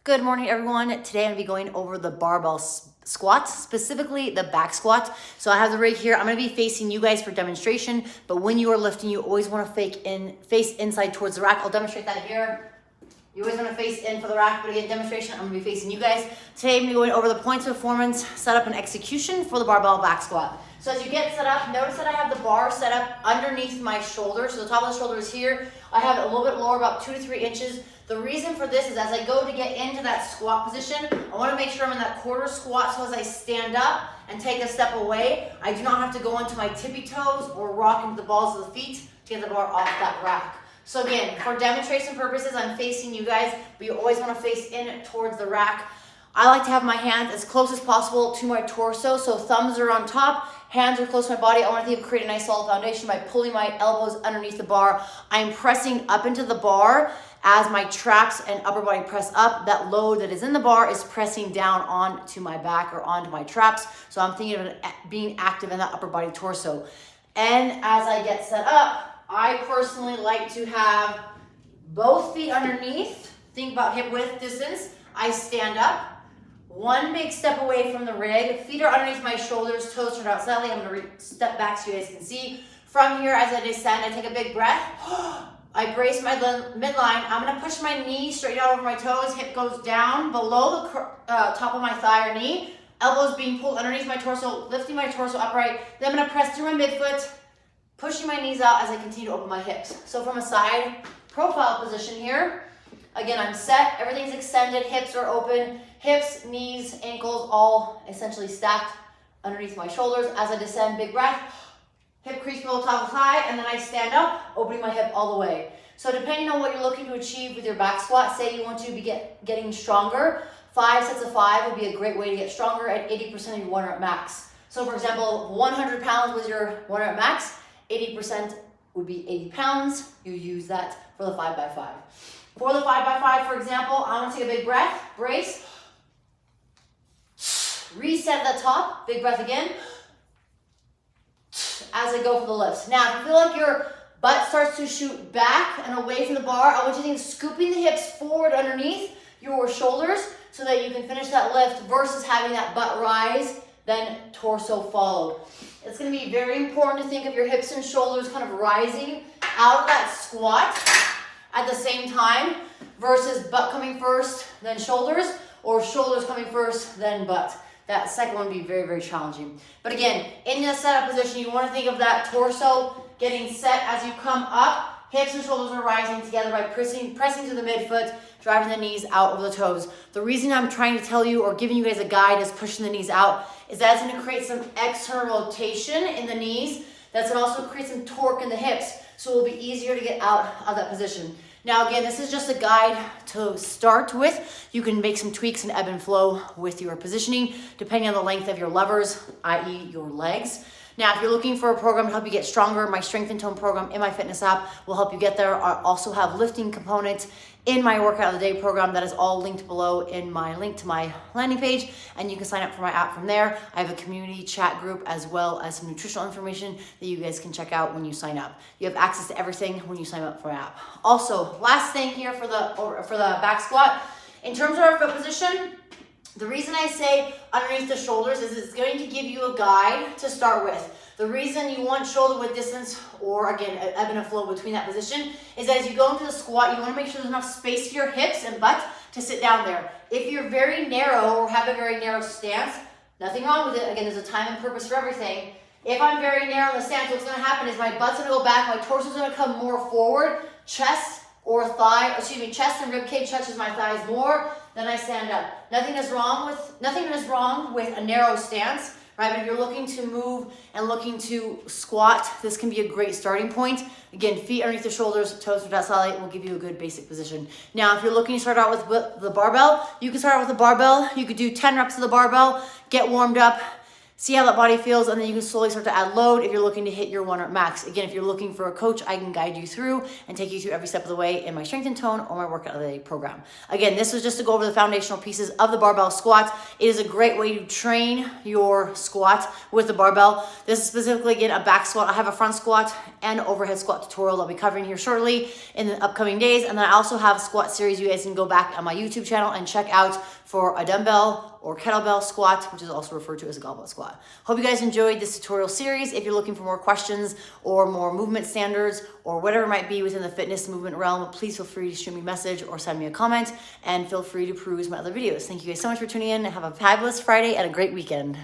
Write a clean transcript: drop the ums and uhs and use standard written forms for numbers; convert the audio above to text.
Good morning, everyone. Today I'm going to be going over the barbell squats, specifically the back squat. So I have the rig here. I'm going to be facing you guys for demonstration, but when you are lifting, you always want to face inside towards the rack. I'll demonstrate that here. You always want to face in for the rack, but again, demonstration, I'm going to be facing you guys. Today I'm going to be going over the points of performance, setup, and execution for the barbell back squat. So as you get set up, notice that I have the bar set up underneath my shoulder. So the top of the shoulder is here. I have it a little bit lower, about 2 to 3 inches. The reason for this is as I go to get into that squat position, I want to make sure I'm in that quarter squat, so as I stand up and take a step away, I do not have to go into my tippy toes or rock into the balls of the feet to get the bar off that rack. So again, for demonstration purposes, I'm facing you guys, but you always want to face in towards the rack. I like to have my hands as close as possible to my torso, so thumbs are on top, hands are close to my body. I want to create a nice solid foundation by pulling my elbows underneath the bar. I'm pressing up into the bar as my traps and upper body press up. That load that is in the bar is pressing down onto my back or onto my traps. So I'm thinking of it being active in that upper body torso. And as I get set up, I personally like to have both feet underneath. Think about hip width distance. I stand up. One big step away from the rig. Feet are underneath my shoulders, toes turned out slightly. I'm going to step back so you guys can see. From here, as I descend, I take a big breath. I brace my midline. I'm going to push my knee straight out over my toes. Hip goes down below the top of my thigh or knee. Elbows being pulled underneath my torso, lifting my torso upright. Then I'm going to press through my midfoot, pushing my knees out as I continue to open my hips. So from a side profile position here, again, I'm set. Everything's extended. Hips are open. Hips, knees, ankles, all essentially stacked underneath my shoulders. As I descend, big breath. Hip crease below top of thigh, and then I stand up, opening my hip all the way. So depending on what you're looking to achieve with your back squat, say you want to be getting stronger, 5 sets of 5 would be a great way to get stronger at 80% of your 1 rep max. So for example, 100 pounds was your 1 rep max, 80% would be 80 pounds. You use that for the 5x5. For the 5x5, for example, I want to take a big breath, brace, reset at the top, big breath again, as I go for the lifts. Now, if you feel like your butt starts to shoot back and away from the bar, I want you to think scooping the hips forward underneath your shoulders so that you can finish that lift versus having that butt rise, then torso followed. It's going to be very important to think of your hips and shoulders kind of rising out of that squat at the same time versus butt coming first, then shoulders, or shoulders coming first, then butt. That second one would be very, very challenging. But again, in the setup position, you want to think of that torso getting set as you come up. Hips and shoulders are rising together by pressing to the midfoot, driving the knees out over the toes. The reason I'm trying to tell you or giving you guys a guide is pushing the knees out is that it's going to create some external rotation in the knees. That's going to also create some torque in the hips, so it will be easier to get out of that position. Now again, this is just a guide to start with. You can make some tweaks and ebb and flow with your positioning depending on the length of your levers, i.e. your legs. Now, if you're looking for a program to help you get stronger, my Strength and Tone program in my fitness app will help you get there. I also have lifting components in my Workout of the Day program that is all linked below in my link to my landing page, and you can sign up for my app from there. I have a community chat group as well as some nutritional information that you guys can check out when you sign up. You have access to everything when you sign up for my app. Also, last thing here for the back squat, in terms of our foot position, the reason I say underneath the shoulders is it's going to give you a guide to start with. The reason you want shoulder width distance, or again, ebb and flow between that position, is that as you go into the squat, you want to make sure there's enough space for your hips and butt to sit down there. If you're very narrow or have a very narrow stance, nothing wrong with it. Again, there's a time and purpose for everything. If I'm very narrow in the stance, what's going to happen is my butt's going to go back, my torso's going to come more forward, chest and rib cage touches my thighs more, then I stand up. Nothing is wrong with a narrow stance, right? But if you're looking to move and looking to squat, this can be a great starting point. Again, feet underneath the shoulders, toes to solid will give you a good basic position. Now, if you're looking to start out with the barbell, you can start out with the barbell. You could do 10 reps of the barbell, get warmed up, see how that body feels, and then you can slowly start to add load if you're looking to hit your 1 rep max. Again, if you're looking for a coach, I can guide you through and take you through every step of the way in my Strength and Tone or my Workout of the Day program. Again, this was just to go over the foundational pieces of the barbell squat. It is a great way to train your squat with the barbell. This is specifically, again, a back squat. I have a front squat and overhead squat tutorial that I'll be covering here shortly in the upcoming days. And then I also have a squat series you guys can go back on my YouTube channel and check out for a dumbbell or kettlebell squat, which is also referred to as a goblet squat. Hope you guys enjoyed this tutorial series. If you're looking for more questions or more movement standards or whatever it might be within the fitness movement realm, please feel free to shoot me a message or send me a comment, and feel free to peruse my other videos. Thank you guys so much for tuning in, and have a fabulous Friday and a great weekend.